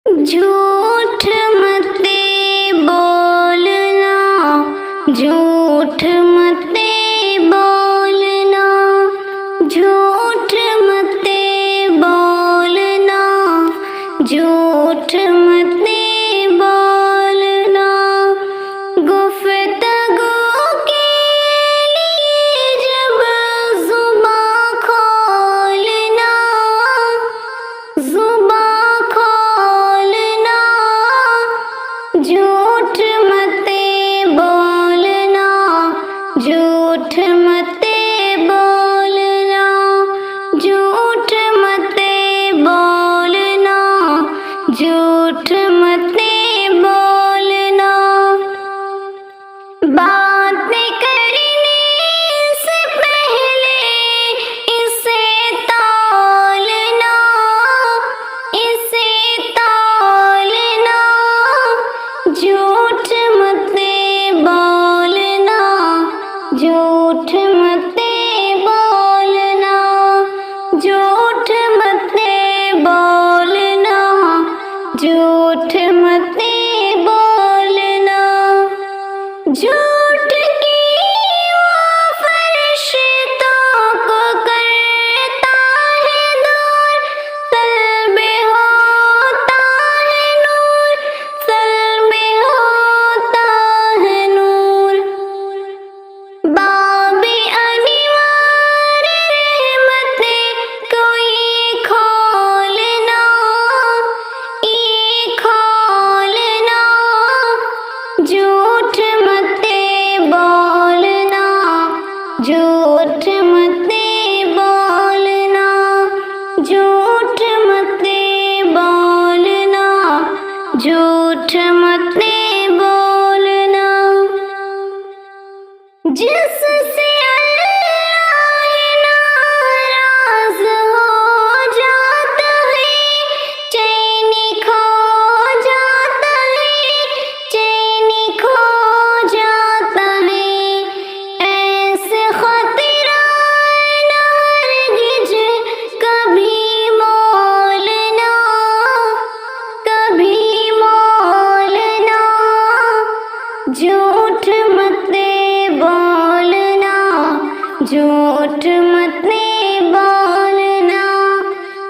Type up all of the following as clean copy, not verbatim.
झूठ मते बोलना, झूठ मते बोलना, झूठ मते बोलना, झूठ मते बोलना। गुफ्तगू के लिए जब जुबां खोलना, जुबां खोलना, झूठ मते बोलना, झूठ मते बोलना, झूठ मते बोलना, झूठ मते बोलना। बातें करने से पहले इसे तौलना, इसे तौलना, झूठ मते बोलना, झूठ मते बोलना, झूठ मते बोलना, झूठ मते बोलना। झूठ की वो फरिश्तों को करता है दूर, तलबे होता है नूर, तलबे होता है नूर। बाबे अनिवार रहमतें कोई खोलना, ये खोलना, झूठ मते बोलना, झूठ मते बोलना, झूठ मते बोलना, झूठ मते बोलना। जिससे अल्लाह नाराज हो जाता है, चैनी खो जाता है, चैनी खो जाता है। ऐसे खतरा ना हरगिज कभी मोलना, कभी मोलना, झूठ मते बोलना, झूठ मते बोलना,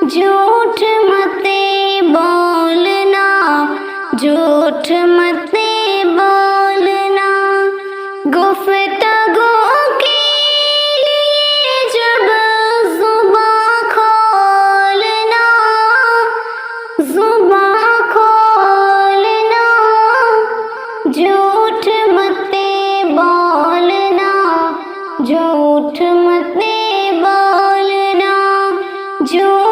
झूठ मते बोलना, झूठ मते बोलना। गुफ्तगू के लिए जब जुबां खोलना, जुबां खोलना, झूठ मते बोलना, झूठ मते बोलना, झूठ